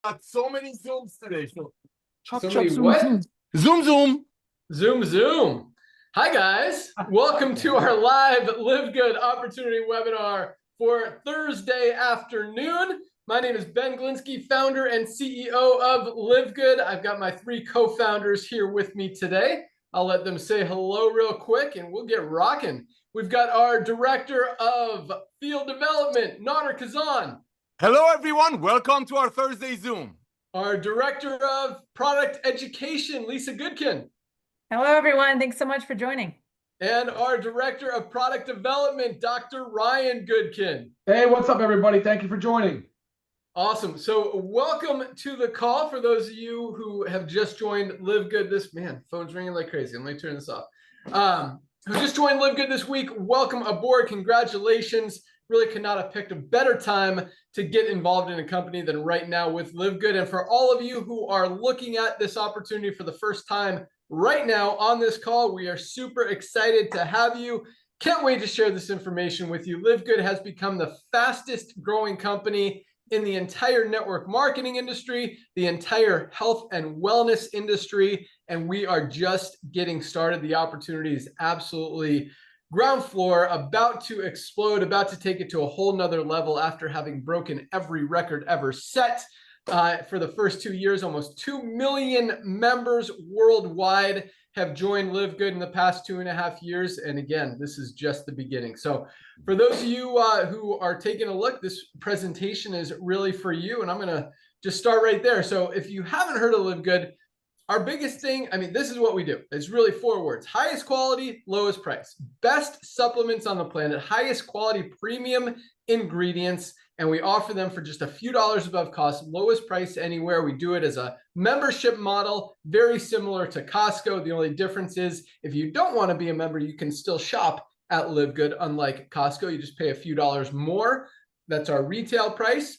got so many Zooms today. So Chop, So chop, many zoom, what? zoom. Zoom. Zoom. Hi, guys. Welcome to our live LiveGood opportunity webinar for Thursday afternoon. My name is Ben Glinsky, founder and CEO of LiveGood. I've got my three co-founders here with me today. I'll let them say hello real quick and we'll get rocking. We've got our director of field development, Nader Kazan. Hello, everyone. Welcome to our Thursday Zoom. Our director of product education, Lisa Goodkin. Hello, everyone. Thanks so much for joining. And our director of product development, Dr. Ryan Goodkin. Hey, what's up, everybody? Thank you for joining. Awesome. So welcome to the call for those of you who have just joined LiveGood phone's ringing like crazy. Let me turn this off. Who just joined LiveGood this week, welcome aboard. Congratulations. Really could not have picked a better time to get involved in a company than right now with LiveGood. And for all of you who are looking at this opportunity for the first time right now on this call, we are super excited to have you. Can't wait to share this information with you. LiveGood has become the fastest growing company in the entire network marketing industry, the entire health and wellness industry, and we are just getting started. The opportunity is absolutely ground floor, about to explode, about to take it to a whole nother level after having broken every record ever set. For the first 2 years, almost 2 million members worldwide have joined LiveGood in the past 2.5 years. And again, this is just the beginning. So for those of you who are taking a look, this presentation is really for you. And I'm going to just start right there. So if you haven't heard of LiveGood, our biggest thing, this is what we do. It's really 4 words: highest quality, lowest price, best supplements on the planet, highest quality premium ingredients, and we offer them for just a few dollars above cost, lowest price anywhere. We do it as a membership model, very similar to Costco. The only difference is if you don't want to be a member, you can still shop at LiveGood. Unlike Costco, you just pay a few dollars more. That's our retail price,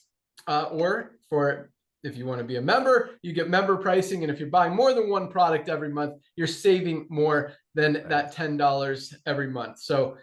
if you want to be a member, you get member pricing. And if you're buying more than one product every month, you're saving more than that $10 every month. So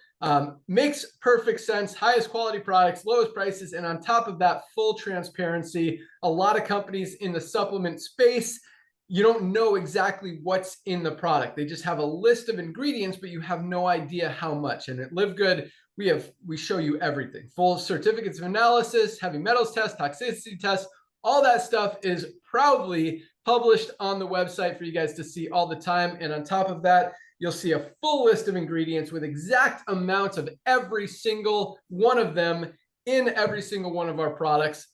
makes perfect sense. Highest quality products, lowest prices. And on top of that, full transparency. A lot of companies in the supplement space, you don't know exactly what's in the product. They just have a list of ingredients, but you have no idea how much. And at LiveGood, we show you everything. Full certificates of analysis, heavy metals test, toxicity test. All that stuff is proudly published on the website for you guys to see all the time. And on top of that, you'll see a full list of ingredients with exact amounts of every single one of them in every single one of our products,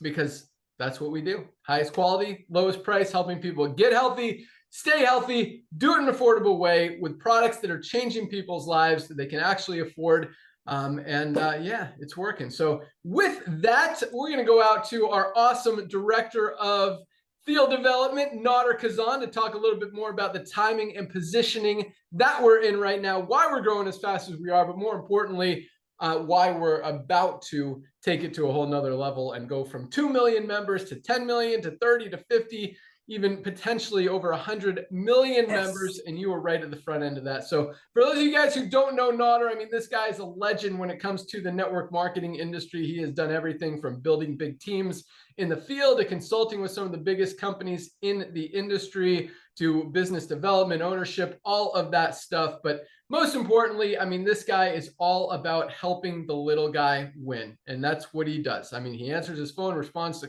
because that's what we do. Highest quality, lowest price, helping people get healthy, stay healthy, do it in an affordable way with products that are changing people's lives that they can actually afford. Yeah, it's working. So with that, we're going to go out to our awesome director of field development, Nader Kazan, to talk a little bit more about the timing and positioning that we're in right now, why we're growing as fast as we are, but more importantly, why we're about to take it to a whole nother level and go from 2 million members to 10 million to 30 to 50, even potentially over 100 million members, and you were right at the front end of that. So for those of you guys who don't know Nader, this guy is a legend when it comes to the network marketing industry. He has done everything from building big teams in the field to consulting with some of the biggest companies in the industry to business development, ownership, all of that stuff. But most importantly, this guy is all about helping the little guy win. And that's what he does. He answers his phone, responds to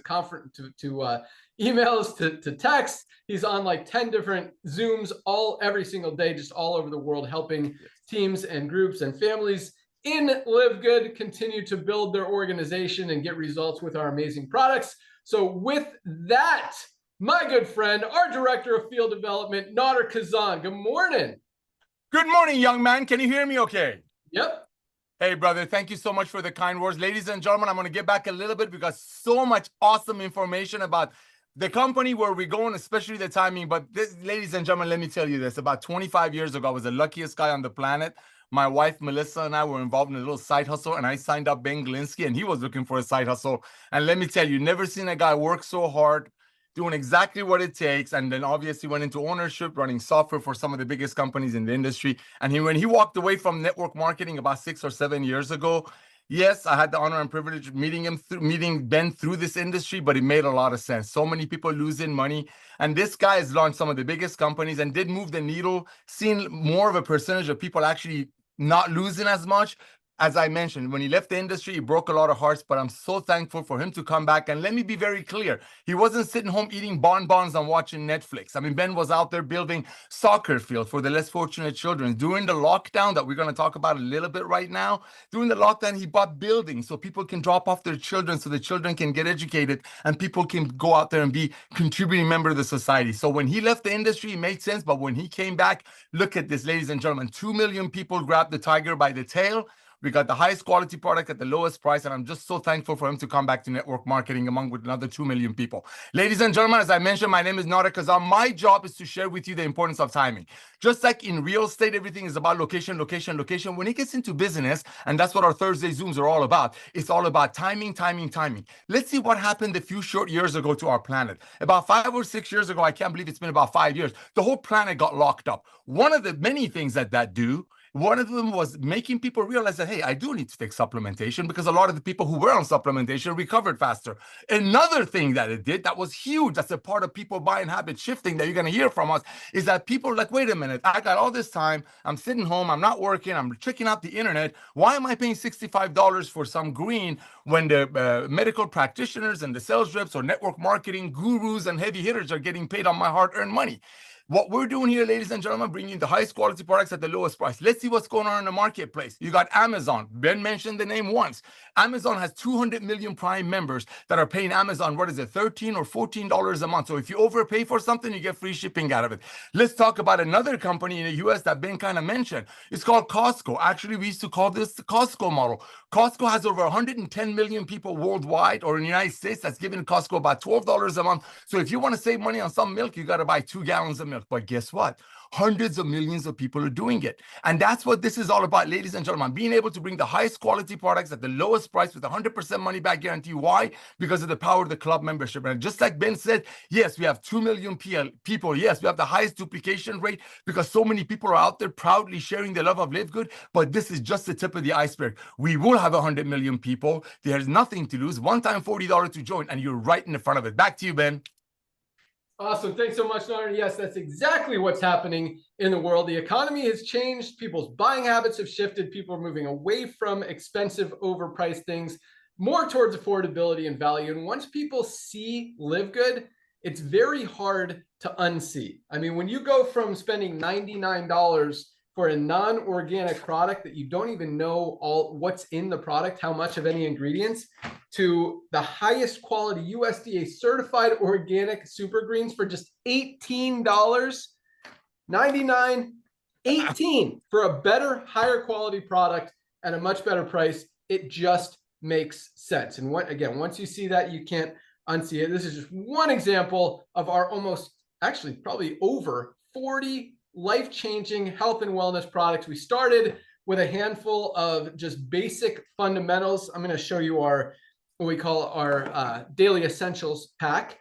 emails, to text. He's on like 10 different Zooms every single day, just all over the world, helping teams and groups and families in LiveGood continue to build their organization and get results with our amazing products. So with that, my good friend, our director of field development, Nader Kazan. Good morning. Good morning, young man. Can you hear me okay? Yep. Hey, brother, thank you so much for the kind words. Ladies and gentlemen, I'm going to get back a little bit because so much awesome information about the company, where we're going, especially the timing. But this, ladies and gentlemen, let me tell you this. About 25 years ago, I was the luckiest guy on the planet. My wife, Melissa, and I were involved in a little side hustle, and I signed up Ben Glinsky, and he was looking for a side hustle. And let me tell you, never seen a guy work so hard, doing exactly what it takes. And then obviously went into ownership, running software for some of the biggest companies in the industry. And when he walked away from network marketing about 6 or 7 years ago, Yes, I had the honor and privilege of meeting Ben through this industry, but it made a lot of sense. So many people losing money, and this guy has launched some of the biggest companies and did move the needle, seen more of a percentage of people actually not losing as much. As I mentioned, when he left the industry, he broke a lot of hearts, but I'm so thankful for him to come back. And let me be very clear, he wasn't sitting home eating bonbons and watching Netflix. I mean, Ben was out there building soccer fields for the less fortunate children. During the lockdown that we're going to talk about a little bit right now, during the lockdown, he bought buildings so people can drop off their children, so the children can get educated and people can go out there and be contributing member of the society. So when he left the industry, it made sense. But when he came back, look at this, ladies and gentlemen, 2 million people grabbed the tiger by the tail. We got the highest quality product at the lowest price, and I'm just so thankful for him to come back to network marketing among with another 2 million people. Ladies and gentlemen, as I mentioned, my name is Nara Kazam. My job is to share with you the importance of timing. Just like in real estate, everything is about location, location, location. When it gets into business, and that's what our Thursday Zooms are all about, it's all about timing, timing, timing. Let's see what happened a few short years ago to our planet. About 5 or 6 years ago, I can't believe it's been about 5 years, the whole planet got locked up. One of the many things that do, one of them was making people realize that, hey, I do need to take supplementation because a lot of the people who were on supplementation recovered faster. Another thing that it did that was huge, that's a part of people buying habit shifting that you're going to hear from us, is that people are like, wait a minute, I got all this time, I'm sitting home, I'm not working, I'm checking out the internet. Why am I paying $65 for some green when the medical practitioners and the sales reps or network marketing gurus and heavy hitters are getting paid on my hard-earned money? What we're doing here, ladies and gentlemen, bringing the highest quality products at the lowest price. Let's see what's going on in the marketplace. You got Amazon. Ben mentioned the name once. Amazon has 200 million Prime members that are paying Amazon, what is it, $13 or $14 a month. So if you overpay for something, you get free shipping out of it. Let's talk about another company in the US that Ben kind of mentioned. It's called Costco. Actually, we used to call this the Costco model. Costco has over 110 million people worldwide, or in the United States, that's giving Costco about $12 a month. So if you want to save money on some milk, you got to buy 2 gallons of milk. But guess what? Hundreds of millions of people are doing it. And that's what this is all about, ladies and gentlemen, being able to bring the highest quality products at the lowest price with 100% money back guarantee. Why? Because of the power of the club membership. And just like Ben said, yes, we have 2 million people. Yes, we have the highest duplication rate because so many people are out there proudly sharing the love of LiveGood. But this is just the tip of the iceberg. We will have 100 million people. There's nothing to lose. One time $40 to join, and you're right in the front of it. Back to you, Ben. Awesome. Thanks so much, Nara. Yes, that's exactly what's happening in the world. The economy has changed. People's buying habits have shifted. People are moving away from expensive, overpriced things, more towards affordability and value. And once people see LiveGood, it's very hard to unsee. I mean, when you go from spending $99 for a non-organic product that you don't even know all what's in the product, how much of any ingredients, to the highest quality USDA certified organic super greens for just $18.99, 18 for a better, higher quality product at a much better price. It just makes sense. And once you see that, you can't unsee it. This is just one example of our actually probably over 40 life-changing health and wellness products. We started with a handful of just basic fundamentals. I'm going to show you what we call our daily essentials pack,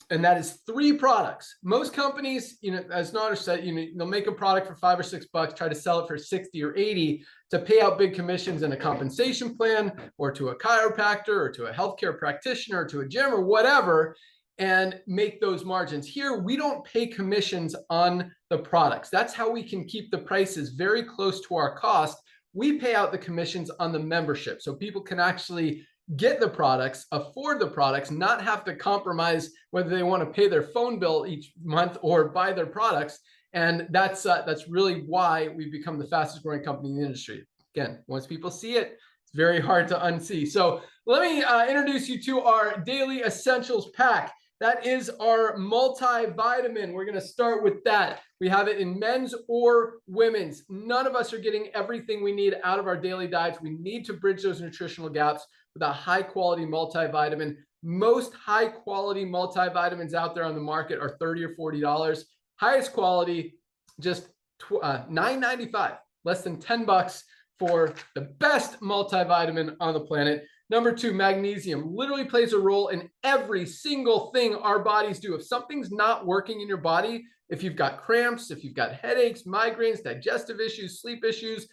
and that is 3 products. Most companies, as Nader said, they'll make a product for $5 or $6, try to sell it for 60 or 80 to pay out big commissions in a compensation plan, or to a chiropractor, or to a healthcare practitioner, or to a gym, or whatever, and make those margins. Here, we don't pay commissions on the products. That's how we can keep the prices very close to our cost. We pay out the commissions on the membership, so people can actually get the products, afford the products, not have to compromise whether they want to pay their phone bill each month or buy their products. And that's really why we've become the fastest growing company in the industry. Again, once people see it, it's very hard to unsee. So let me introduce you to our daily essentials pack. That is our multivitamin. We're going to start with that. We have it in men's or women's. None of us are getting everything we need out of our daily diets. We need to bridge those nutritional gaps with a high quality multivitamin. Most high quality multivitamins out there on the market are $30 or $40. Highest quality, just $9.95, less than $10 for the best multivitamin on the planet. Number 2, magnesium literally plays a role in every single thing our bodies do. If something's not working in your body, if you've got cramps, if you've got headaches, migraines, digestive issues, sleep issues,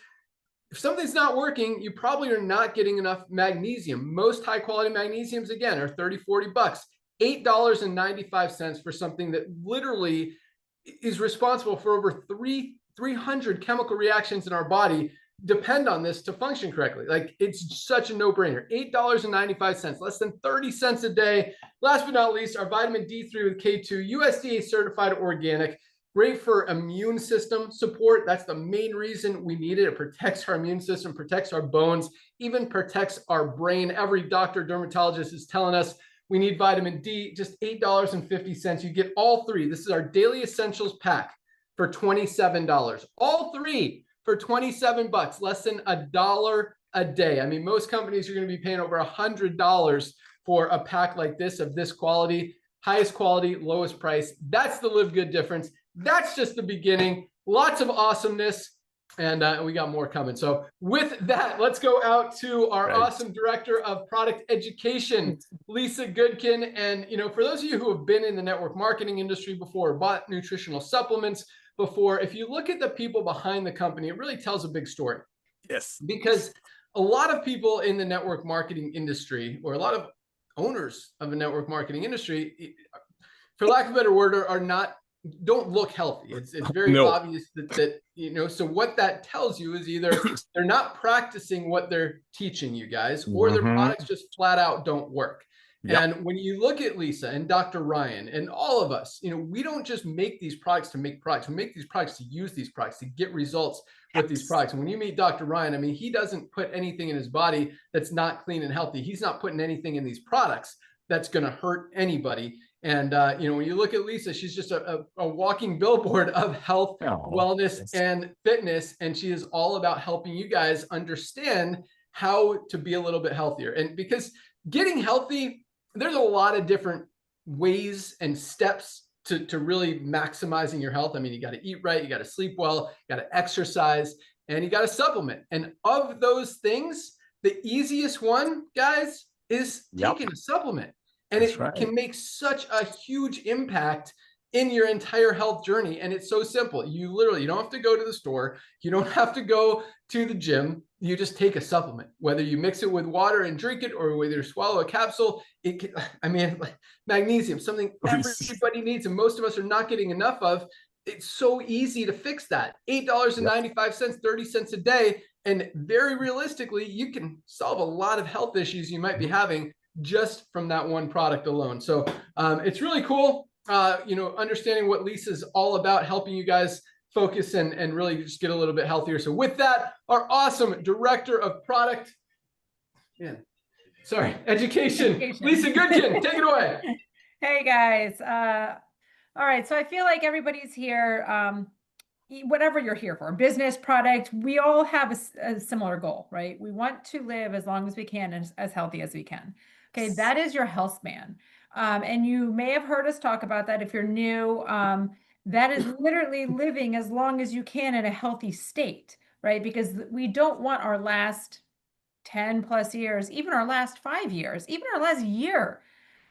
if something's not working, you probably are not getting enough magnesium. Most high quality magnesiums, again, are 30, 40 bucks. $8.95 for something that literally is responsible for over 300 chemical reactions in our body depend on this to function correctly. Like, it's such a no-brainer. $8.95, less than 30 cents a day. Last but not least, our vitamin D3 with K2, USDA certified organic, great for immune system support. That's the main reason we need it. It protects our immune system, protects our bones, even protects our brain. Every doctor, dermatologist is telling us we need vitamin D, just $8.50. You get all three. This is our daily essentials pack for $27. All three for 27 bucks, less than $1 a day. I mean, most companies are going to be paying over $100 for a pack like this of this quality, highest quality, lowest price. That's the Live Good difference. That's just the beginning. Lots of awesomeness. And we got more coming. So with that, let's go out to our awesome director of product education, Lisa Goodkin. And, you know, for those of you who have been in the network marketing industry before, bought nutritional supplements before, if you look at the people behind the company, it really tells a big story. Yes. Because a lot of people in the network marketing industry, or a lot of owners of a network marketing industry, for lack of a better word, don't look healthy. It's very obvious that, you know, so what that tells you is either they're not practicing what they're teaching you guys, or their products just flat out don't work. Yep. And when you look at Lisa and Dr. Ryan and all of us, you know, we don't just make these products to make products. We make these products to use these products, to get results with these products. And when you meet Dr. Ryan, I mean, he doesn't put anything in his body that's not clean and healthy. He's not putting anything in these products that's going to hurt anybody. And, you know, when you look at Lisa, she's just a walking billboard of health, wellness, and fitness. And she is all about helping you guys understand how to be a little bit healthier. And because getting healthy, there's a lot of different ways and steps to really maximizing your health. I mean, you got to eat right, you got to sleep well, you got to exercise, and you got to supplement. And of those things, the easiest one, guys, is taking a supplement. And it can make such a huge impact in your entire health journey. And it's so simple. You don't have to go to the store. You don't have to go to the gym. You just take a supplement, whether you mix it with water and drink it, or whether you swallow a capsule. Magnesium, something everybody needs, and most of us are not getting enough of. It's so easy to fix that. $8.95, 30 cents a day. And very realistically, you can solve a lot of health issues you might be having just from that one product alone. So it's really cool, you know, understanding what Lisa's all about, helping you guys focus and really just get a little bit healthier. So with that, our awesome director of product, education, Lisa Goodkin, take it away. Hey guys. All right. So I feel like everybody's here, whatever you're here for, business, product, we all have a similar goal, right? We want to live as long as we can and as healthy as we can. Okay, that is your health span. And you may have heard us talk about that if you're new. That is literally living as long as you can in a healthy state, right? Because we don't want our last 10 plus years, even our last 5 years, even our last year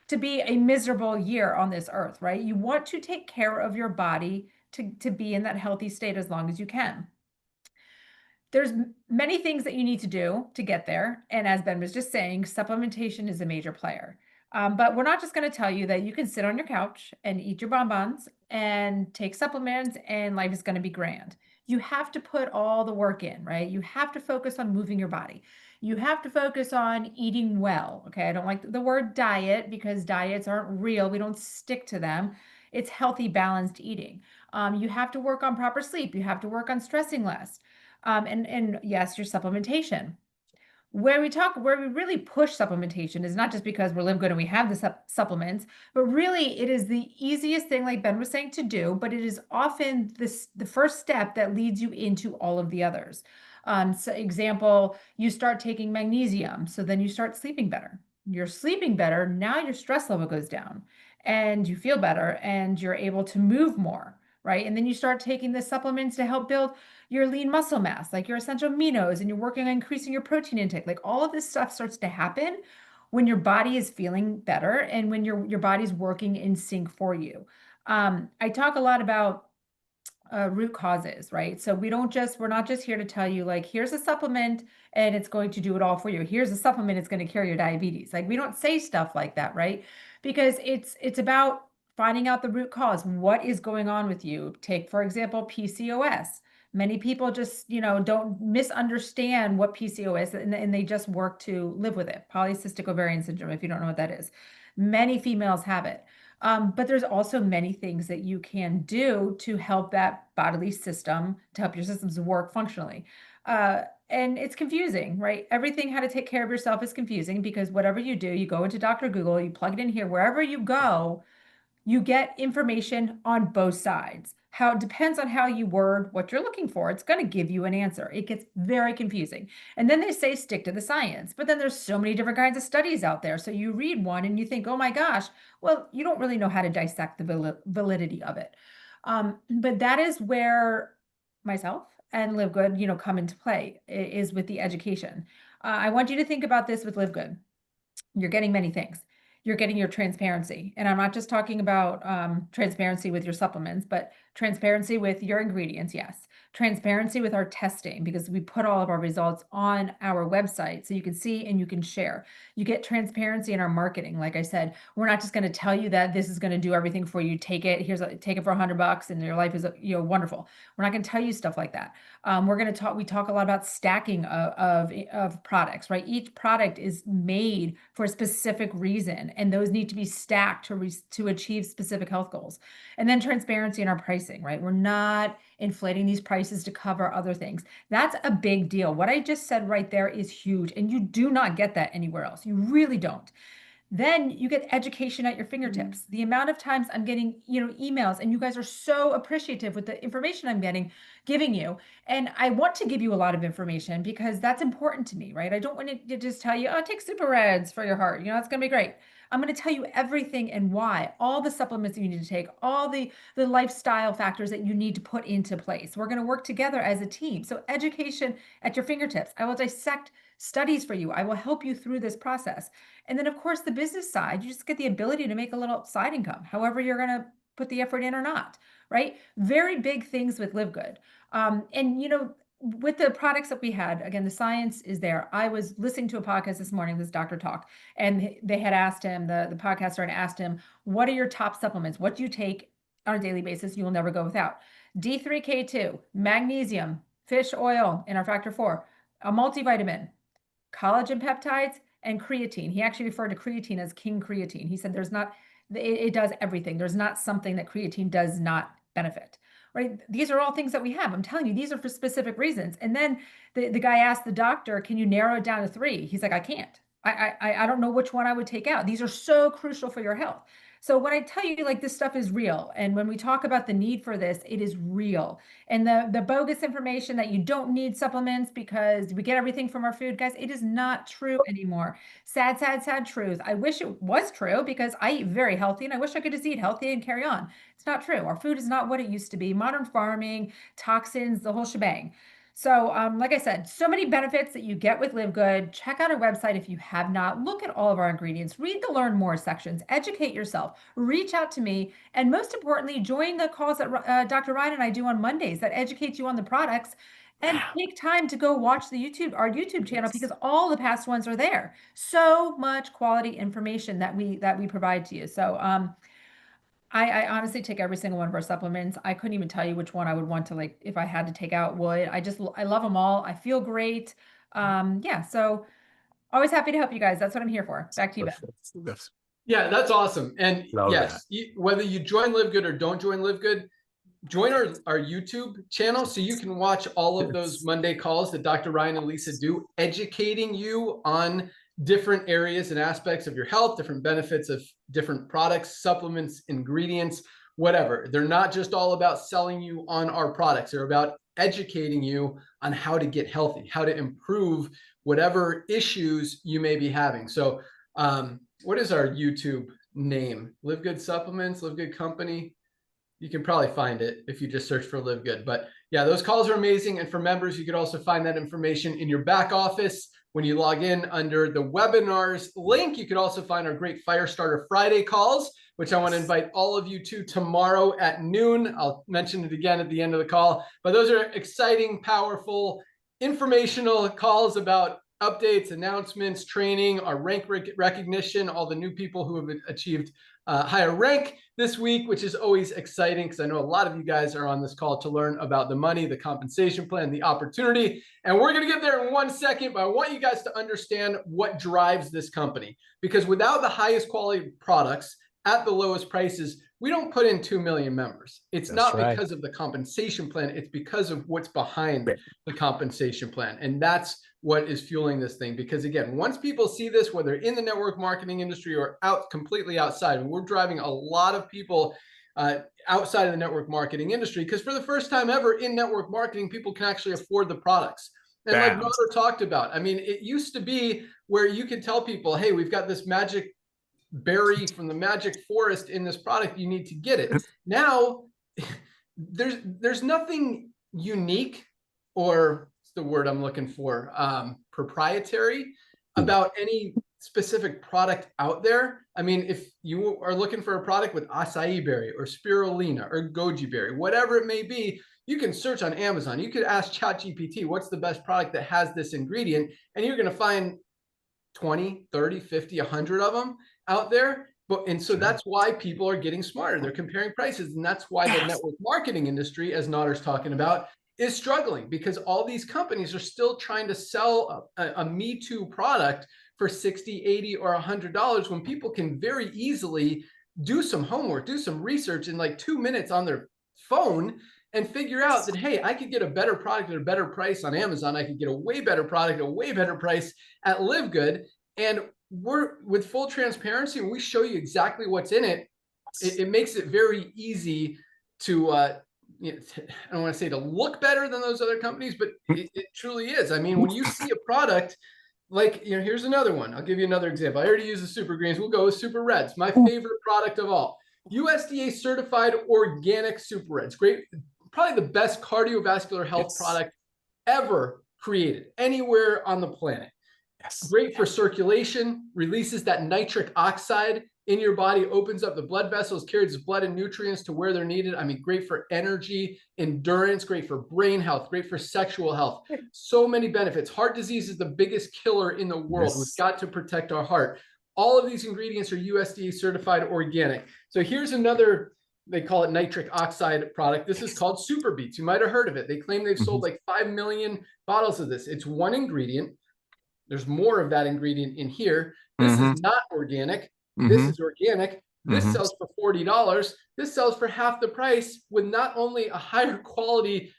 to be a miserable year on this earth, right? You want to take care of your body to be in that healthy state as long as you can. There's many things that you need to do to get there. And as Ben was just saying, supplementation is a major player. But we're not just going to tell you that you can sit on your couch and eat your bonbons and take supplements and life is going to be grand. You have to put all the work in, right? You have to focus on moving your body. You have to focus on eating well. Okay. I don't like the word diet because diets aren't real. We don't stick to them. It's healthy, balanced eating. You have to work on proper sleep. You have to work on stressing less. And yes, your supplementation. Where we really push supplementation is not just because we're Live Good and we have the supplements, but really it is the easiest thing, like Ben was saying, to do, but it is often the first step that leads you into all of the others. So example, you start taking magnesium, so then you start sleeping better. You're sleeping better, now your stress level goes down and you feel better and you're able to move more, right? And then you start taking the supplements to help build your lean muscle mass, like your essential aminos, and you're working on increasing your protein intake. Like all of this stuff starts to happen when your body is feeling better and when your body's working in sync for you. I talk a lot about root causes, right? So we're not just here to tell you like, here's a supplement and it's going to do it all for you. Here's a supplement, it's going to cure your diabetes. Like we don't say stuff like that, right? Because it's about finding out the root cause. What is going on with you? Take, for example, PCOS. Many people just, don't misunderstand what PCOS and they just work to live with it. Polycystic ovarian syndrome, if you don't know what that is. Many females have it. But there's also many things that you can do to help that bodily system, to help your systems work functionally. And it's confusing, right? Everything how to take care of yourself is confusing because whatever you do, you go into Dr. Google, you plug it in here, wherever you go, you get information on both sides. How it depends on how you word what you're looking for. It's going to give you an answer. It gets very confusing. And then they say stick to the science, but then there's so many different kinds of studies out there. So you read one and you think, oh my gosh, well, you don't really know how to dissect the validity of it. But that is where myself and LiveGood, come into play, is with the education. I want you to think about this with LiveGood. You're getting many things. You're getting your transparency. And I'm not just talking about transparency with your supplements, but transparency with your ingredients, yes. Transparency with our testing, because we put all of our results on our website so you can see and you can share. You get transparency in our marketing. Like I said, we're not just going to tell you that this is going to do everything for you. Take it. Take it for $100 and your life is wonderful. We're not going to tell you stuff like that. We talk a lot about stacking of products, right? Each product is made for a specific reason, and those need to be stacked to achieve specific health goals. And then transparency in our pricing, right? We're not inflating these prices to cover other things. That's a big deal. What I just said right there is huge, and you do not get that anywhere else. You really don't. Then you get education at your fingertips. The amount of times I'm getting, emails, and you guys are so appreciative with the information I'm giving you. And I want to give you a lot of information because that's important to me, right? I don't want to just tell you, oh, take Super Reds for your heart. It's going to be great. I'm going to tell you everything and why, all the supplements that you need to take, all the lifestyle factors that you need to put into place. We're going to work together as a team. So education at your fingertips. I will dissect studies for you. I will help you through this process. And then of course, the business side, you just get the ability to make a little side income, however you're going to put the effort in or not, right? Very big things with LiveGood. And with the products that we had, again, the science is there. I was listening to a podcast this morning, this Doctor Talk, and they had asked him, the podcaster had asked him, what are your top supplements? What do you take on a daily basis you will never go without? D3K2, magnesium, fish oil in our factor 4, a multivitamin, collagen peptides, and creatine. He actually referred to creatine as king creatine. He said it does everything. There's not something that creatine does not benefit. Right? These are all things that we have. I'm telling you, these are for specific reasons. And then the guy asked the doctor, can you narrow it down to 3? He's like, I can't. I don't know which one I would take out. These are so crucial for your health. So when I tell you like this stuff is real, and when we talk about the need for this, it is real. And the bogus information that you don't need supplements because we get everything from our food, guys, it is not true anymore. Sad, sad, sad truth. I wish it was true because I eat very healthy and I wish I could just eat healthy and carry on. It's not true. Our food is not what it used to be. Modern farming, toxins, the whole shebang. So like I said, so many benefits that you get with LiveGood. Check out our website if you have not. Look at all of our ingredients. Read the Learn More sections. Educate yourself. Reach out to me. And most importantly, join the calls that Dr. Ryan and I do on Mondays that educate you on the products. And take time to go watch our YouTube channel because all the past ones are there. So much quality information that we provide to you. So I honestly take every single one of our supplements. I couldn't even tell you which one I would want to, like, if I had to take out would. I love them all. I feel great. Yeah, so always happy to help you guys. That's what I'm here for. Back to you, Ben. Yeah, that's awesome. And Love yes, whether you join LiveGood or don't join LiveGood, join our YouTube channel so you can watch all of those Monday calls that Dr. Ryan and Lisa do, educating you on different areas and aspects of your health, different benefits of different products, supplements, ingredients, whatever. They're not just all about selling you on our products. They're about educating you on how to get healthy, how to improve whatever issues you may be having. So what is our YouTube name? LiveGood Supplements, LiveGood Company. You can probably find it if you just search for LiveGood. But yeah, those calls are amazing. And for members, you could also find that information in your back office when you log in under the webinars link. You could also find our great Firestarter Friday calls, which I want to invite all of you to tomorrow at noon. I'll mention it again at the end of the call, but those are exciting, powerful, informational calls about updates, announcements, training, our rank recognition, all the new people who have achieved higher rank this week, which is always exciting because I know a lot of you guys are on this call to learn about the money, the compensation plan, the opportunity. And we're going to get there in 1 second, but I want you guys to understand what drives this company, because without the highest quality products at the lowest prices, we don't put in 2 million members. It's not because of the compensation plan. It's because of what's behind the compensation plan. And that's what is fueling this thing. Because again, once people see this, whether in the network marketing industry or completely outside, and we're driving a lot of people outside of the network marketing industry, because for the first time ever in network marketing, people can actually afford the products. And like Nader talked about, I mean, it used to be where you could tell people, hey, we've got this magic berry from the magic forest in this product, you need to get it. Now there's nothing unique, or what's the word I'm looking for, proprietary about any specific product out there. I mean, if you are looking for a product with acai berry or spirulina or goji berry, whatever it may be, you can search on Amazon. You could ask ChatGPT, what's the best product that has this ingredient? And you're going to find 20, 30, 50, 100 of them out there. And so that's why people are getting smarter. They're comparing prices. And that's why the network marketing industry, as Nader's talking about, is struggling, because all these companies are still trying to sell a Me Too product for $60, $80, or $100 when people can very easily do some homework, do some research in like 2 minutes on their phone and figure out that, hey, I could get a better product at a better price on Amazon. I could get a way better product at a way better price at LiveGood. And we're, with full transparency, when we show you exactly what's in it, it makes it very easy to, I don't want to say to look better than those other companies, but it truly is. I mean, when you see a product, like, here's another one. I'll give you another example. I already used the Super Greens. We'll go with Super Reds, my favorite product of all. USDA certified organic Super Reds. Great, probably the best cardiovascular health product ever created anywhere on the planet. Great for circulation, releases that nitric oxide in your body, opens up the blood vessels, carries blood and nutrients to where they're needed. I mean, great for energy, endurance, great for brain health, great for sexual health. So many benefits. Heart disease is the biggest killer in the world. We've got to protect our heart. All of these ingredients are USDA certified organic. So here's another, they call it nitric oxide product. This is called Super Beets. You might have heard of it. They claim they've sold like 5 million bottles of this. It's one ingredient. There's more of that ingredient in here. This is not organic. This is organic. This sells for $40. This sells for half the price, with not only a higher quality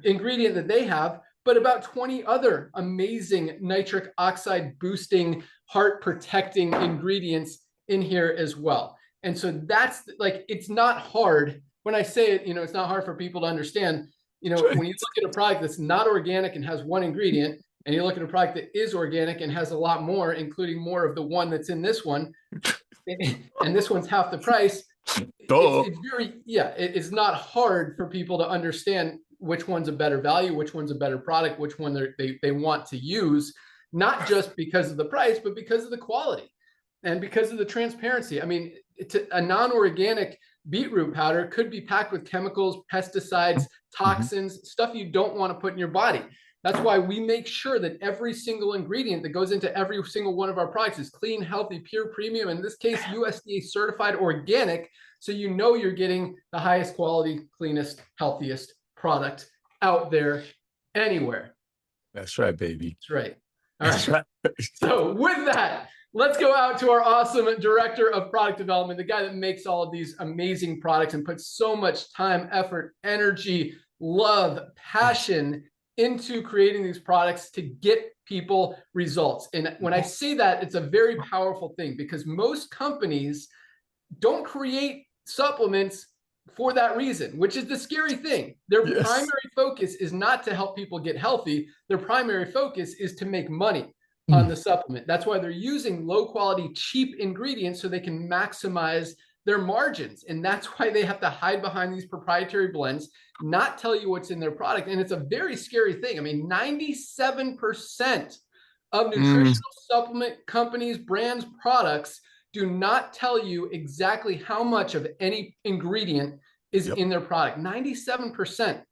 ingredient that they have, but about 20 other amazing nitric oxide boosting, heart protecting ingredients in here as well. And so that's like, it's not hard. When I say it, it's not hard for people to understand. When you look at a product that's not organic and has one ingredient, and you look at a product that is organic and has a lot more, including more of the one that's in this one, and this one's half the price, it's very, it's not hard for people to understand which one's a better value, which one's a better product, which one they want to use, not just because of the price, but because of the quality and because of the transparency. I mean, a non-organic beetroot powder could be packed with chemicals, pesticides, toxins, stuff you don't want to put in your body. That's why we make sure that every single ingredient that goes into every single one of our products is clean, healthy, pure, premium, in this case, USDA certified organic. So you're getting the highest quality, cleanest, healthiest product out there anywhere. That's right, baby. That's right. All right. So with that, let's go out to our awesome director of product development, the guy that makes all of these amazing products and puts so much time, effort, energy, love, passion into creating these products to get people results. And when I say that, it's a very powerful thing, because most companies don't create supplements for that reason, which is the scary thing. Their primary focus is not to help people get healthy. Their primary focus is to make money on the supplement. That's why they're using low quality, cheap ingredients so they can maximize their margins. And that's why they have to hide behind these proprietary blends, not tell you what's in their product. And it's a very scary thing. I mean, 97% of nutritional supplement companies, brands, products do not tell you exactly how much of any ingredient is in their product. 97%.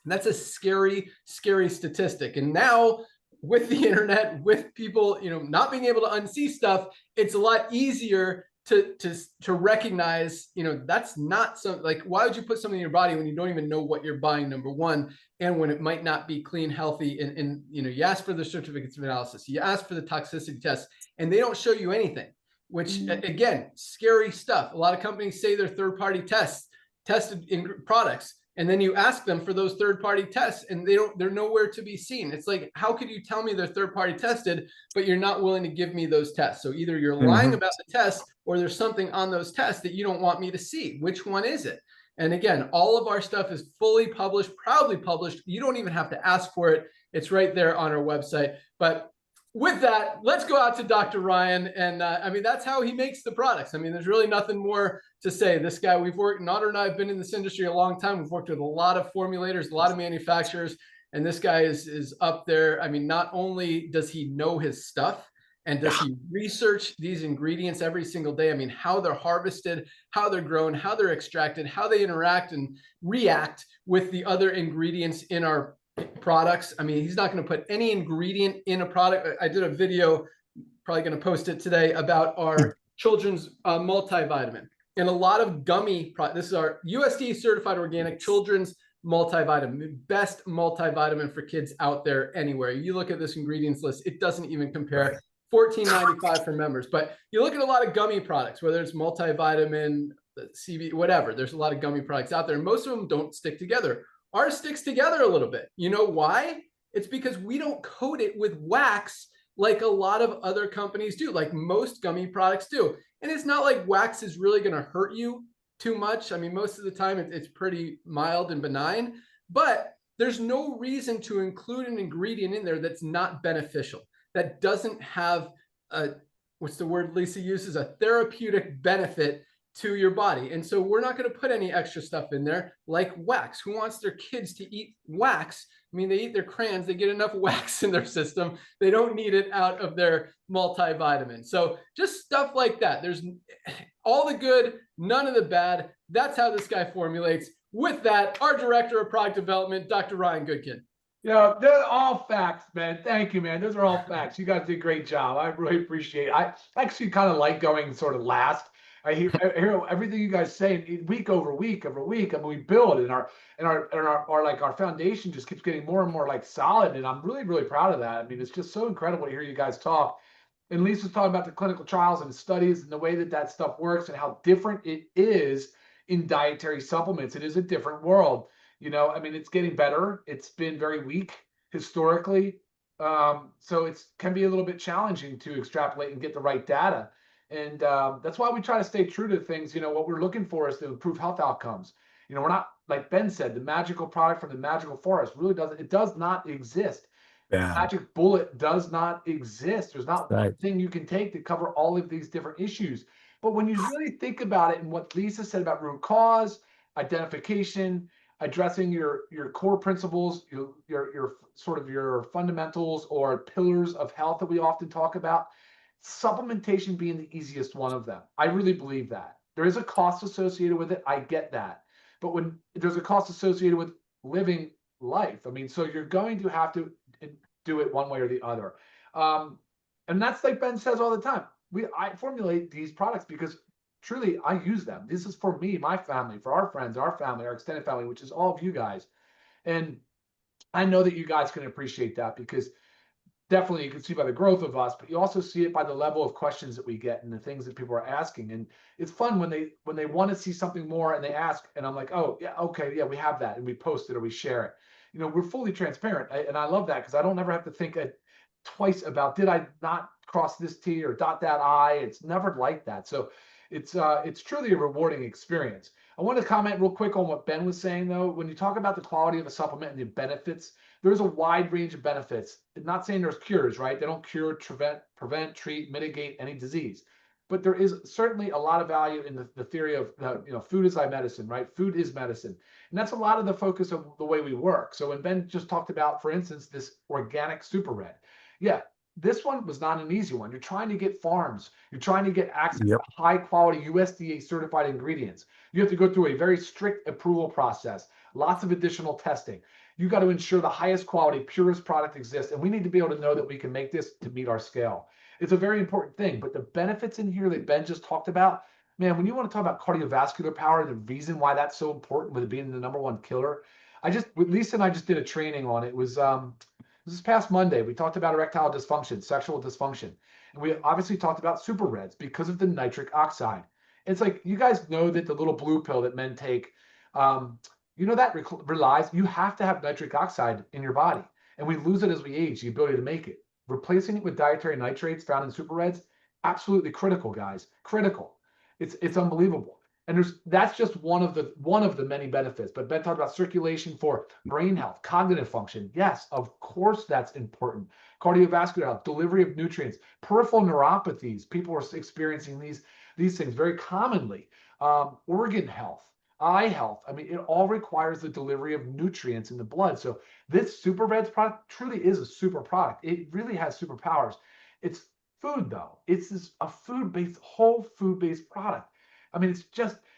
That's a scary, scary statistic. And now with the internet, with people, not being able to unsee stuff, it's a lot easier to recognize, that's not some, like, why would you put something in your body when you don't even know what you're buying, number one, and when it might not be clean, healthy, and you ask for the certificates of analysis, you ask for the toxicity tests, and they don't show you anything, which again, scary stuff. A lot of companies say they're third-party tested in products, and then you ask them for those third-party tests and they're nowhere to be seen. It's like, how could you tell me they're third-party tested, but you're not willing to give me those tests? So either you're lying about the tests, or there's something on those tests that you don't want me to see. Which one is it? And again, all of our stuff is fully published, proudly published. You don't even have to ask for it. It's right there on our website. But with that, let's go out to Dr. Ryan. And that's how he makes the products. There's really nothing more to say. This guy, Nader and I have been in this industry a long time. We've worked with a lot of formulators, a lot of manufacturers, and this guy is up there. Not only does he know his stuff, and does he research these ingredients every single day? How they're harvested, how they're grown, how they're extracted, how they interact and react with the other ingredients in our products. He's not going to put any ingredient in a product. I did a video, probably going to post it today, about our children's multivitamin. And a lot of gummy this is our USDA certified organic children's multivitamin, best multivitamin for kids out there anywhere. You look at this ingredients list, it doesn't even compare. $14.95 for members. But you look at a lot of gummy products, whether it's multivitamin, CB, whatever. There's a lot of gummy products out there, and most of them don't stick together. Ours sticks together a little bit. You know why? It's because we don't coat it with wax like a lot of other companies do, like most gummy products do. And it's not like wax is really going to hurt you too much. Most of the time it's pretty mild and benign, but there's no reason to include an ingredient in there that's not beneficial, that doesn't have what's the word Lisa uses, a therapeutic benefit to your body. And so we're not going to put any extra stuff in there like wax. Who wants their kids to eat wax? They eat their crayons, they get enough wax in their system. They don't need it out of their multivitamin. So just stuff like that. There's all the good, none of the bad. That's how this guy formulates. With that, our director of product development, Dr. Ryan Goodkin. They're all facts, man. Thank you, man. Those are all facts. You guys did a great job. I really appreciate it. I actually kind of like going sort of last. I hear everything you guys say week over week over week. We build, and our foundation just keeps getting more and more like solid. And I'm really, really proud of that. It's just so incredible to hear you guys talk. And Lisa's talking about the clinical trials and studies and the way that stuff works and how different it is in dietary supplements. It is a different world. It's getting better. It's been very weak historically. So it can be a little bit challenging to extrapolate and get the right data. And that's why we try to stay true to things. What we're looking for is to improve health outcomes. We're not, like Ben said, the magical product from the magical forest does not exist. Yeah. Magic bullet does not exist. There's not one thing you can take to cover all of these different issues. But when you really think about it, and what Lisa said about root cause, identification, addressing your core principles, your sort of your fundamentals or pillars of health that we often talk about, supplementation being the easiest one of them. I really believe that. There is a cost associated with it. I get that. But when there's a cost associated with living life, so you're going to have to do it one way or the other. And that's like Ben says all the time. I formulate these products because truly I use them. This is for me, my family, for our friends, our family, our extended family, which is all of you guys. And I know that you guys can appreciate that, because definitely you can see by the growth of us, but you also see it by the level of questions that we get and the things that people are asking. And it's fun when they want to see something more and they ask, and I'm like, oh yeah, okay, yeah, we have that, and we post it or we share it. We're fully transparent, and I love that, because I don't ever have to think twice about, did I not cross this T or dot that I? It's never like that. So it's truly a rewarding experience. I want to comment real quick on what Ben was saying, though. When you talk about the quality of a supplement and the benefits, there's a wide range of benefits. I'm not saying there's cures, right? They don't cure, prevent, treat, mitigate any disease. But there is certainly a lot of value in the theory of, food is like medicine, right? Food is medicine. And that's a lot of the focus of the way we work. So when Ben just talked about, for instance, this organic super red, yeah, this one was not an easy one. You're trying to get farms. You're trying to get access to high quality USDA certified ingredients. You have to go through a very strict approval process, lots of additional testing. You got to ensure the highest quality, purest product exists. And we need to be able to know that we can make this to meet our scale. It's a very important thing. But the benefits in here that Ben just talked about, man, when you want to talk about cardiovascular power, the reason why that's so important with it being the #1 killer, Lisa and I just did a training on it. It was this past Monday. We talked about erectile dysfunction, sexual dysfunction. And we obviously talked about super reds because of the nitric oxide. It's like, you guys know that the little blue pill that men take, you know, that relies, you have to have nitric oxide in your body. And we lose it as we age, the ability to make it. Replacing it with dietary nitrates found in super reds, absolutely critical, guys, critical. It's unbelievable. And that's just one of the many benefits. But Ben talked about circulation for brain health, cognitive function. Yes, of course that's important. Cardiovascular health, delivery of nutrients, peripheral neuropathies. People are experiencing these things very commonly. Organ health, eye health. I mean, it all requires the delivery of nutrients in the blood. So this Super Reds product truly is a super product. It really has superpowers. It's food though. It's a whole food-based product. I mean,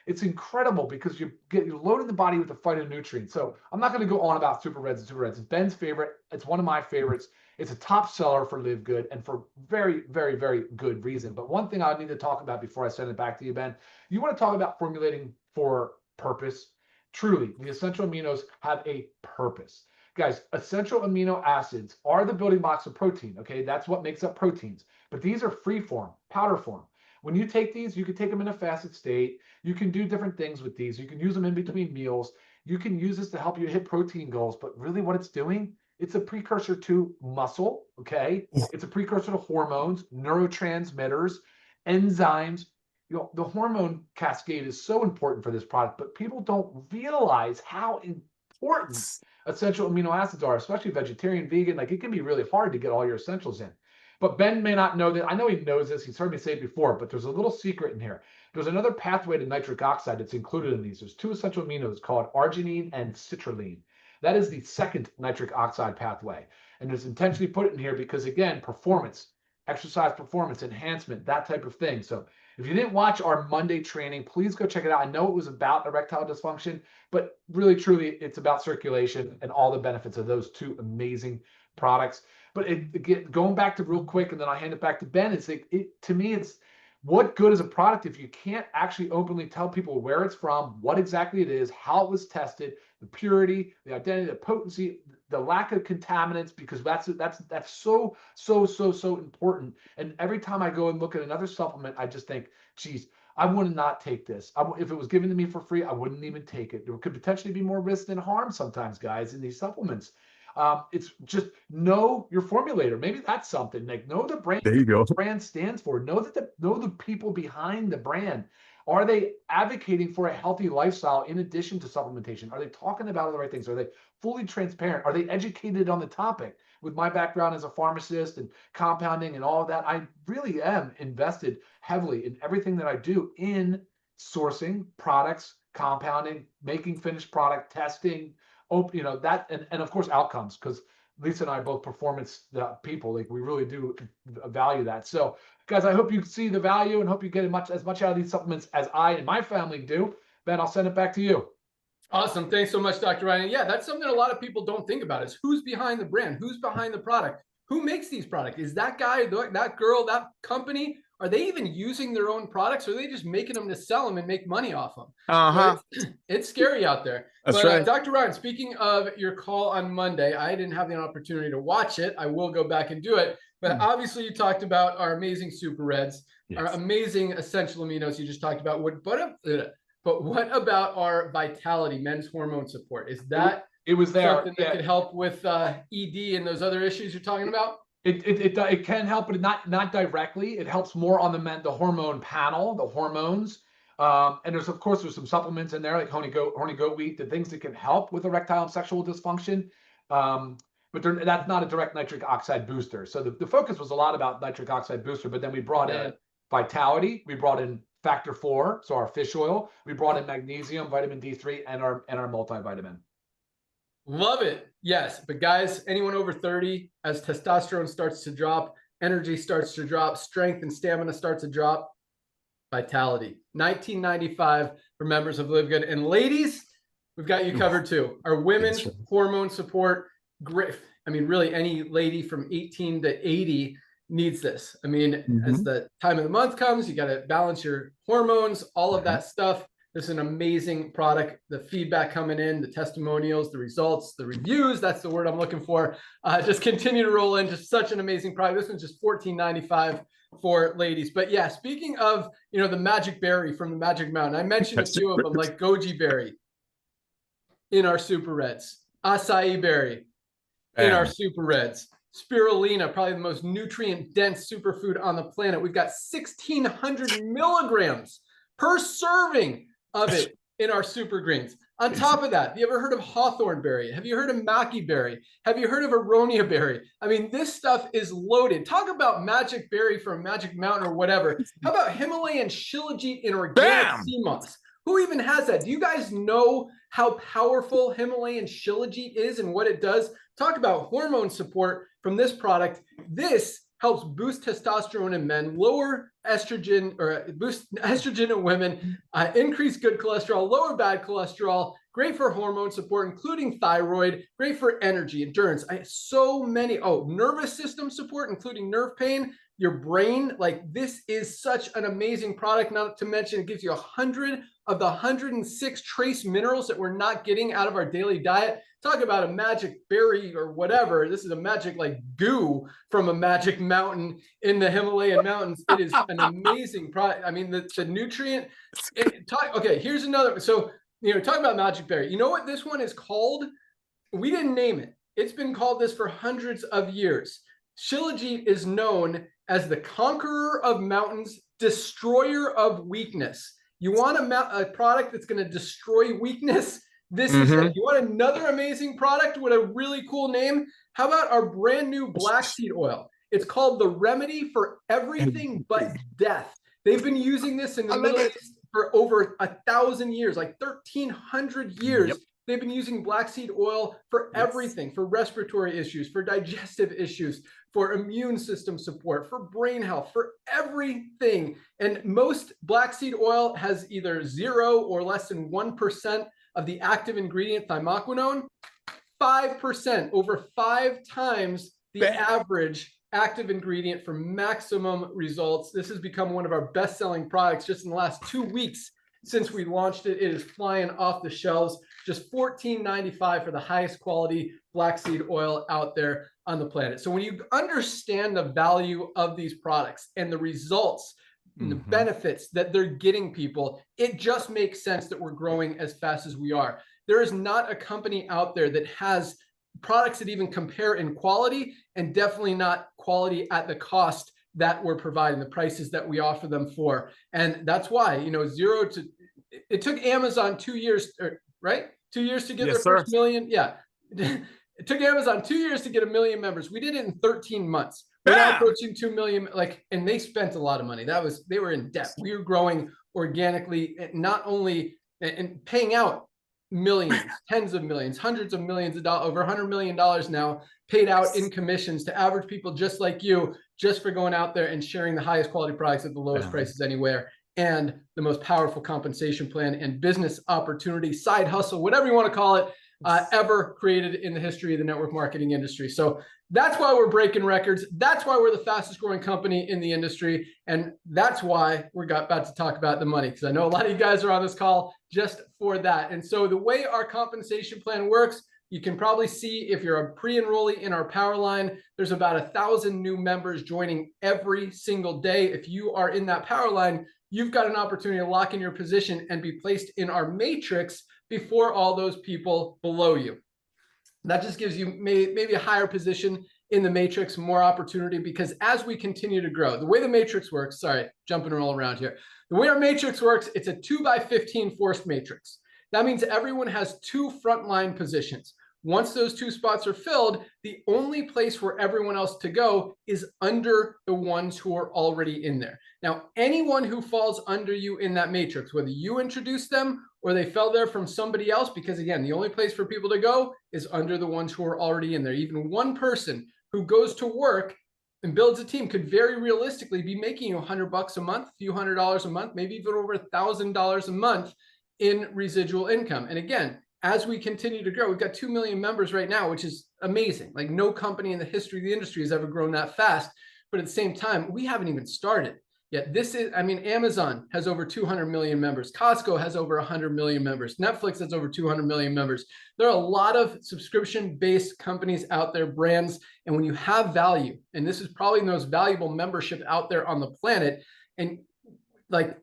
it's incredible because you're loading the body with the phytonutrients. So I'm not going to go on about Super Reds and Super Reds. It's Ben's favorite. It's one of my favorites. It's a top seller for LiveGood and for very, very, very good reason. But one thing I need to talk about before I send it back to you, Ben, you want to talk about formulating for purpose. Truly, the essential aminos have a purpose. Guys, essential amino acids are the building blocks of protein, okay? That's what makes up proteins. But these are free form, powder form. When you take these, you can take them in a fasted state. You can do different things with these. You can use them in between meals. You can use this to help you hit protein goals. But really what it's doing, it's a precursor to muscle, okay? It's a precursor to hormones, neurotransmitters, enzymes. You know, the hormone cascade is so important for this product, but people don't realize how important essential amino acids are, especially vegetarian, vegan. Like, it can be really hard to get all your essentials in. But Ben may not know that. I know he knows this. He's heard me say it before, but there's a little secret in here. There's another pathway to nitric oxide that's included in these. There's 2 essential aminos called arginine and citrulline. That is the second nitric oxide pathway. And it's intentionally put in here because, again, performance, exercise performance, enhancement, that type of thing. So if you didn't watch our Monday training, please go check it out. I know it was about erectile dysfunction, but really, truly, it's about circulation and all the benefits of those 2 amazing products. But going back to real quick, and then I hand it back to Ben, to me, it's what good is a product if you can't actually openly tell people where it's from, what exactly it is, how it was tested, the purity, the identity, the potency, the lack of contaminants, because that's so important. And every time I go and look at another supplement, I just think, geez, I would not take this. If it was given to me for free, I wouldn't even take it. There could potentially be more risk than harm sometimes, guys, in these supplements. It's just know your formulator. Maybe that's something. Like, know the brand. There you go. The brand stands for. Know the people behind the brand. Are they advocating for a healthy lifestyle in addition to supplementation? Are they talking about all the right things? Are they fully transparent? Are they educated on the topic? With my background as a pharmacist and compounding and all of that, I really am invested heavily in everything that I do in sourcing products, compounding, making finished product, testing, you know, that, and of course outcomes, because Lisa and I are both performance people. Like, we really do value that. So guys, I hope you see the value and hope you get as much out of these supplements as I and my family do. Ben, I'll send it back to you. Awesome. Thanks so much, Dr. Ryan. Yeah, that's something a lot of people don't think about, is who's behind the brand, who's behind the product, who makes these products. Is that guy, that girl, that company, are they even using their own products, or are they just making them to sell them and make money off them? Uh-huh. It's scary out there. That's but right. Dr. Ryan, speaking of your call on Monday, I didn't have the opportunity to watch it. I will go back and do it. But obviously you talked about our amazing Super Reds, our amazing essential aminos you just talked about. But what about our Vitality, men's hormone support? Is that it was there something that could help with ED and those other issues you're talking about? It can help, but not directly. It helps more on the hormone panel, the hormones. And there's some supplements in there, like horny goat wheat, the things that can help with erectile and sexual dysfunction. But that's not a direct nitric oxide booster. So the focus was a lot about nitric oxide booster, but then we brought in Vitality, we brought in Factor 4, so our fish oil, we brought in magnesium, vitamin D3, and our multivitamin. Love it. Yes. But guys, anyone over 30, as testosterone starts to drop, energy starts to drop, strength and stamina starts to drop, vitality. $19.95 for members of LiveGood. And ladies, we've got you covered too. Our women's hormone support, great. I mean, really any lady from 18 to 80 needs this. I mean, as the time of the month comes, you got to balance your hormones, all of that stuff. This is an amazing product. The feedback coming in, the testimonials, the results, the reviews, that's the word I'm looking for. Just continue to roll in. Just such an amazing product. This one's just $14.95 for ladies. But yeah, speaking of, you know, the magic berry from the Magic Mountain, I mentioned a few of them like goji berry in our super reds, acai berry in our super reds, spirulina, probably the most nutrient dense superfood on the planet. We've got 1,600 milligrams per serving of it in our super greens. On top of that, have you ever heard of hawthorn berry? Have you heard of maki berry? Have you heard of aronia berry? I mean, this stuff is loaded. Talk about magic berry from Magic Mountain or whatever. How about Himalayan shilajit in organic sea moss? Who even has that? Do you guys know how powerful Himalayan shilajit is and what it does? Talk about hormone support from this product. This helps boost testosterone in men, lower estrogen, or boost estrogen in women, increase good cholesterol, lower bad cholesterol, great for hormone support, including thyroid, great for energy, endurance. So many, nervous system support, including nerve pain, your brain. Like, this is such an amazing product, not to mention it gives you 100 of the 106 trace minerals that we're not getting out of our daily diet. Talk about a magic berry or whatever. This is a magic like goo from a magic mountain in the Himalayan mountains. It is an amazing product. I mean, the nutrient. Okay, here's another. So, you know, talk about magic berry. You know what this one is called? We didn't name it. It's been called this for hundreds of years. Shilajit is known as the conqueror of mountains, destroyer of weakness. You want a product that's going to destroy weakness? This is it. You want another amazing product with a really cool name? How about our brand new black seed oil? It's called the remedy for everything but death. They've been using this in the Middle East for over 1,000 years, like 1,300 years. They've been using black seed oil for everything, for respiratory issues, for digestive issues, for immune system support, for brain health, for everything. And most black seed oil has either 0 or less than 1% of the active ingredient thymoquinone, 5%, over 5 times the average active ingredient for maximum results. This has become one of our best-selling products just in the last 2 weeks since we launched it. It is flying off the shelves. Just $14.95 for the highest quality black seed oil out there on the planet. So when you understand the value of these products and the results and the benefits that they're getting people, it just makes sense that we're growing as fast as we are. There is not a company out there that has products that even compare in quality, and definitely not quality at the cost that we're providing, the prices that we offer them for. And that's why, you know, it took Amazon 2 years, right? 2 years to get their first million. Yeah. It took Amazon 2 years to get 1 million members. We did it in 13 months. We're now approaching 2 million, and they spent a lot of money. They were in debt. We were growing organically, not only and paying out millions, tens of millions, hundreds of millions of dollars, over $100 million now paid out in commissions to average people just like you, just for going out there and sharing the highest quality products at the lowest prices anywhere, and the most powerful compensation plan and business opportunity, side hustle, whatever you want to call it, ever created in the history of the network marketing industry. So that's why we're breaking records. That's why we're the fastest growing company in the industry. And that's why we're about to talk about the money, because I know a lot of you guys are on this call just for that. And so the way our compensation plan works, you can probably see if you're a pre-enrollee in our power line, there's about 1,000 new members joining every single day. If you are in that power line, you've got an opportunity to lock in your position and be placed in our matrix before all those people below you. That just gives you maybe a higher position in the matrix, more opportunity, because as we continue to grow, the way the matrix works, sorry, jumping all around here. The way our matrix works, it's a 2x15 forced matrix. That means everyone has 2 frontline positions. Once those 2 spots are filled, the only place for everyone else to go is under the ones who are already in there. Now, anyone who falls under you in that matrix, whether you introduce them or they fell there from somebody else, because again, the only place for people to go is under the ones who are already in there. Even one person who goes to work and builds a team could very realistically be making you $100 a month, a few $100s a month, maybe even over $1,000 a month in residual income. And again, as we continue to grow, we've got 2 million members right now, which is amazing. Like no company in the history of the industry has ever grown that fast. But at the same time, we haven't even started yet. This is, I mean, Amazon has over 200 million members. Costco has over 100 million members. Netflix has over 200 million members. There are a lot of subscription-based companies out there, brands. And when you have value, and this is probably the most valuable membership out there on the planet, and like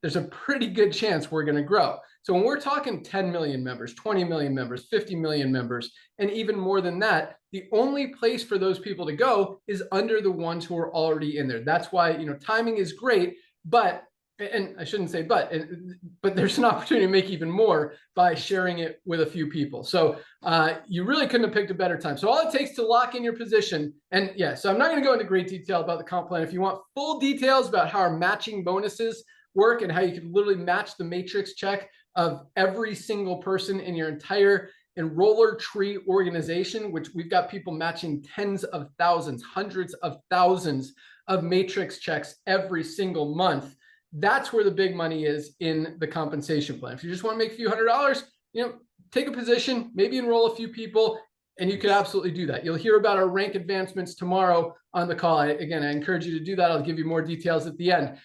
there's a pretty good chance we're going to grow. So when we're talking 10 million members, 20 million members, 50 million members, and even more than that, the only place for those people to go is under the ones who are already in there. That's why, you know, timing is great, but, and I shouldn't say but there's an opportunity to make even more by sharing it with a few people. So you really couldn't have picked a better time. So all it takes to lock in your position, and yeah, so I'm not going to go into great detail about the comp plan. If you want full details about how our matching bonuses work and how you can literally match the matrix check of every single person in your entire enroller tree organization, which we've got people matching tens of thousands, hundreds of thousands of matrix checks every single month. That's where the big money is in the compensation plan. If you just want to make a few $100s, you know, take a position, maybe enroll a few people, and you could absolutely do that. You'll hear about our rank advancements tomorrow on the call. Again, I encourage you to do that. I'll give you more details at the end.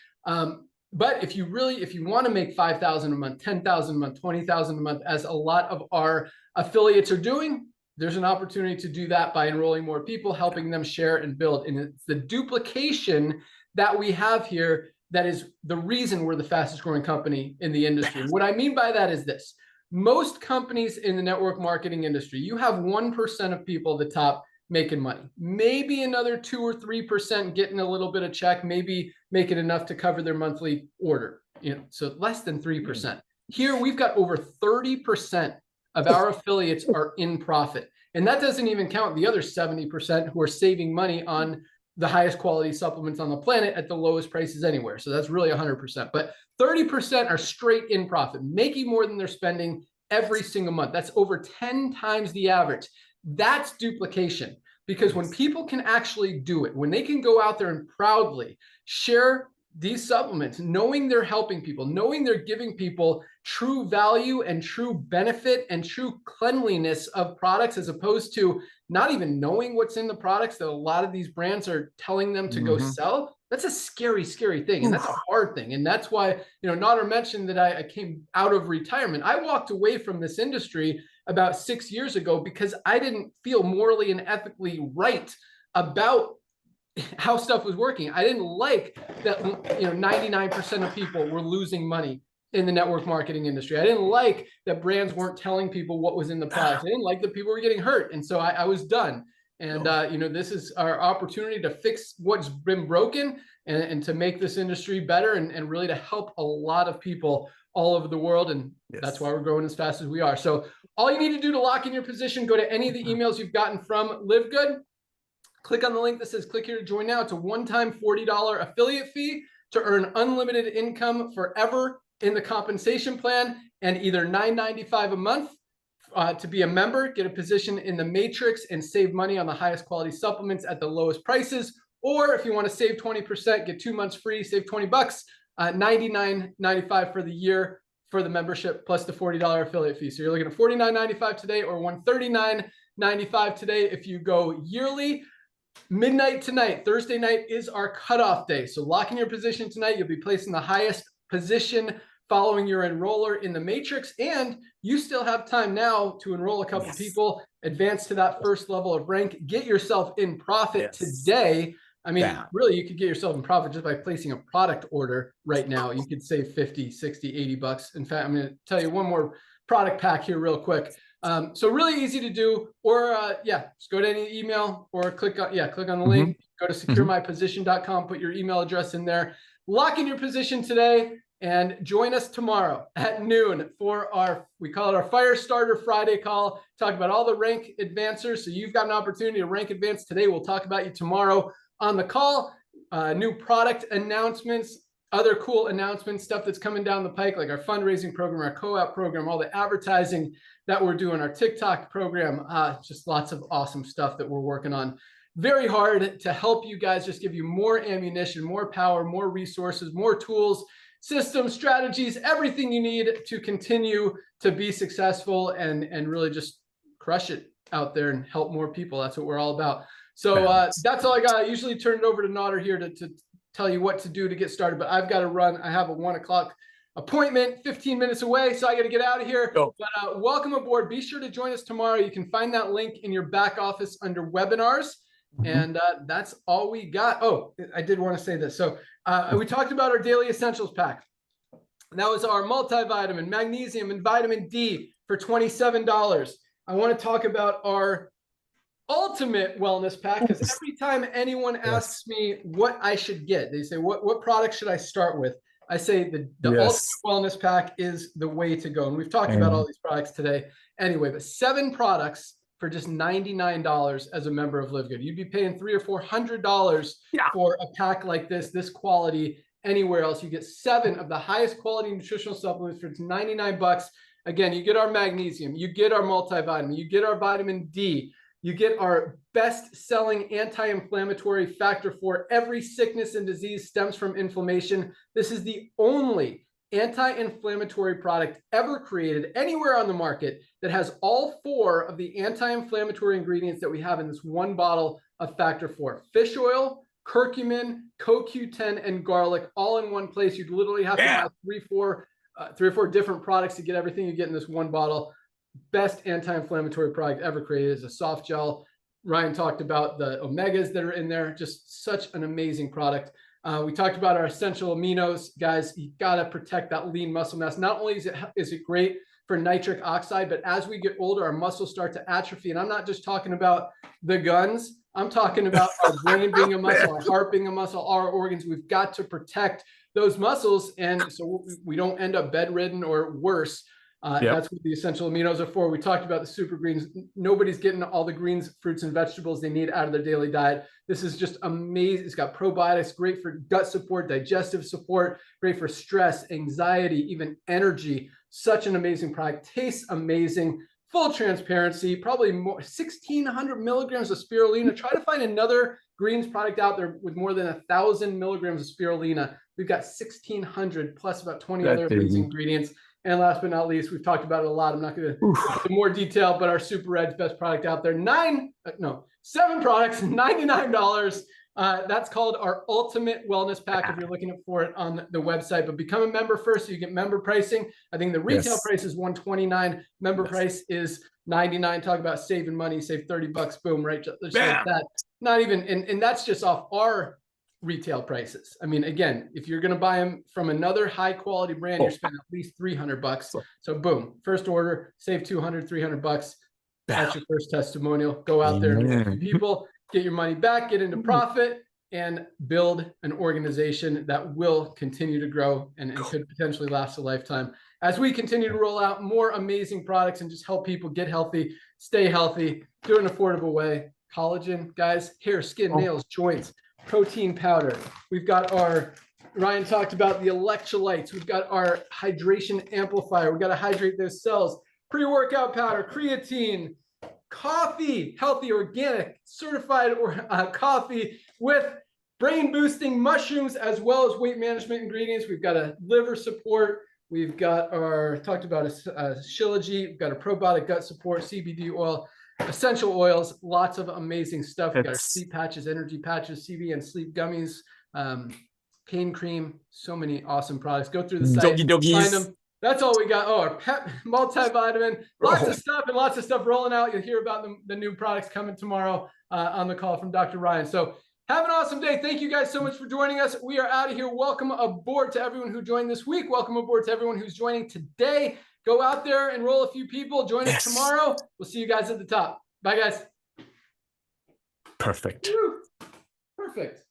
But if you want to make 5,000 a month, 10,000 a month, 20,000 a month, as a lot of our affiliates are doing, there's an opportunity to do that by enrolling more people, helping them share and build. And it's the duplication that we have here that is the reason we're the fastest growing company in the industry. And what I mean by that is this: most companies in the network marketing industry, you have 1% of people at the top making money, maybe another 2 or 3% getting a little bit of check, maybe making enough to cover their monthly order, you know, so less than 3%. Here we've got over 30% of our affiliates are in profit, and that doesn't even count the other 70% who are saving money on the highest quality supplements on the planet at the lowest prices anywhere. So that's really 100%, but 30% are straight in profit, making more than they're spending every single month. That's over 10 times the average. That's duplication, because when people can actually do it, when they can go out there and proudly share these supplements, knowing they're helping people, knowing they're giving people true value and true benefit and true cleanliness of products, as opposed to not even knowing what's in the products that a lot of these brands are telling them to go sell, that's a scary, scary thing. And that's a hard thing. And that's why, you know, Nader mentioned that I came out of retirement. I walked away from this industry about 6 years ago because I didn't feel morally and ethically right about how stuff was working. I didn't like that, you know, 99% of people were losing money in the network marketing industry. I didn't like that brands weren't telling people what was in the product. I didn't like that people were getting hurt. And so I was done. And, you know, this is our opportunity to fix what's been broken and to make this industry better and really to help a lot of people all over the world. And that's why we're growing as fast as we are. So all you need to do to lock in your position, go to any of the emails you've gotten from LiveGood, click on the link that says click here to join now. It's a one-time $40 affiliate fee to earn unlimited income forever in the compensation plan, and either $9.95 a month to be a member, get a position in the matrix and save money on the highest quality supplements at the lowest prices. Or if you want to save 20%, get 2 months free, save $20, $99.95 for the year for the membership plus the $40 affiliate fee. So you're looking at $49.95 today or $139.95 today if you go yearly. Midnight tonight, Thursday night, is our cutoff day. So lock in your position tonight. You'll be placing the highest position following your enroller in the matrix, and you still have time now to enroll a couple people, advance to that first level of rank, get yourself in profit today. I mean, really, you could get yourself in profit just by placing a product order right now. You could save 50, 60, 80 bucks. In fact, I'm going to tell you one more product pack here real quick. So really easy to do, or just go to any email or click on the link, go to securemyposition.com, put your email address in there, lock in your position today, and join us tomorrow at noon for we call it our Fire Starter Friday call, talk about all the rank advancers. So you've got an opportunity to rank advance today. We'll talk about you tomorrow on the call, new product announcements, other cool announcements, stuff that's coming down the pike, like our fundraising program, our co-op program, all the advertising that we're doing, our TikTok program, just lots of awesome stuff that we're working on. very hard to help you guys, just give you more ammunition, more power, more resources, more tools, systems, strategies, everything you need to continue to be successful and really just crush it out there and help more people. That's what we're all about. So that's all I got. I usually turn it over to Nodder here to tell you what to do to get started, but I've got to run. I have a 1 o'clock appointment 15 minutes away, so I got to get out of here. But welcome aboard. Be sure to join us tomorrow. You can find that link in your back office under webinars. And that's all we got. Oh, I did want to say this. So we talked about our daily essentials pack. That was our multivitamin, magnesium, and vitamin D for $27. I want to talk about our ultimate wellness pack, because every time anyone asks me what I should get, they say, what product should I start with? I say the ultimate wellness pack is the way to go. And we've talked about all these products today. Anyway, but 7 products for just $99 as a member of LiveGood. You'd be paying $300 or $400 for a pack like this quality anywhere else. You get 7 of the highest quality nutritional supplements for $99. Again, you get our magnesium, you get our multivitamin, you get our vitamin D, you get our best-selling anti-inflammatory factor for every sickness and disease stems from inflammation. This is the only anti-inflammatory product ever created anywhere on the market that has all 4 of the anti-inflammatory ingredients that we have in this one bottle of Factor 4. Fish oil, curcumin, CoQ10, and garlic all in one place. You'd literally have to buy 3 or 4 different products to get everything you get in this one bottle. Best anti-inflammatory product ever created is a soft gel. Ryan talked about the omegas that are in there. Just such an amazing product. We talked about our essential aminos. Guys, you got to protect that lean muscle mass. Not only is it great for nitric oxide, but as we get older, our muscles start to atrophy. And I'm not just talking about the guns. I'm talking about our brain being a muscle, our heart being a muscle, our organs. We've got to protect those muscles, and so we don't end up bedridden or worse. That's what the essential aminos are for. We talked about the super greens. Nobody's getting all the greens, fruits, and vegetables they need out of their daily diet. This is just amazing. It's got probiotics, great for gut support, digestive support, great for stress, anxiety, even energy. Such an amazing product. Tastes amazing. Full transparency, probably more 1,600 milligrams of spirulina. Try to find another greens product out there with more than 1,000 milligrams of spirulina. We've got 1,600 plus about 20 other amazing ingredients. And last but not least, we've talked about it a lot. I'm not going to go into more detail, but our Super Ed's best product out there, 7 products, $99. That's called our Ultimate Wellness Pack if you're looking for it on the website. But become a member first so you get member pricing. I think the retail price is $129. Member price is $99. Talk about saving money, save $30. Boom, right? Just like that. Not even, and that's just off our retail prices. I mean, again, if you're going to buy them from another high quality brand, you're spending at least $300. So boom, first order, save $200, $300. That's your first testimonial. Go out there and help people, get your money back, get into profit, and build an organization that will continue to grow and could potentially last a lifetime as we continue to roll out more amazing products and just help people get healthy, stay healthy, do it in an affordable way. Collagen, guys, hair, skin, nails, joints, protein powder. We've got our, Ryan talked about the electrolytes. We've got our hydration amplifier. We've got to hydrate those cells. Pre-workout powder, creatine, coffee, healthy, organic, certified coffee with brain boosting mushrooms, as well as weight management ingredients. We've got a liver support. We've got our, talked about a Shilajit. We've got a probiotic gut support, CBD oil, essential oils, lots of amazing stuff. We've got our sleep patches, energy patches, CB and sleep gummies, pain cream, so many awesome products. Go through the site, find them. That's all we got. Oh, our pep multivitamin, lots of stuff and lots of stuff rolling out. You'll hear about the new products coming tomorrow on the call from Dr. Ryan. So have an awesome day. Thank you guys so much for joining us. We are out of here. Welcome aboard to everyone who joined this week. Welcome aboard to everyone who's joining today. Go out there, enroll a few people. Join us tomorrow. We'll see you guys at the top. Bye, guys. Perfect. Perfect.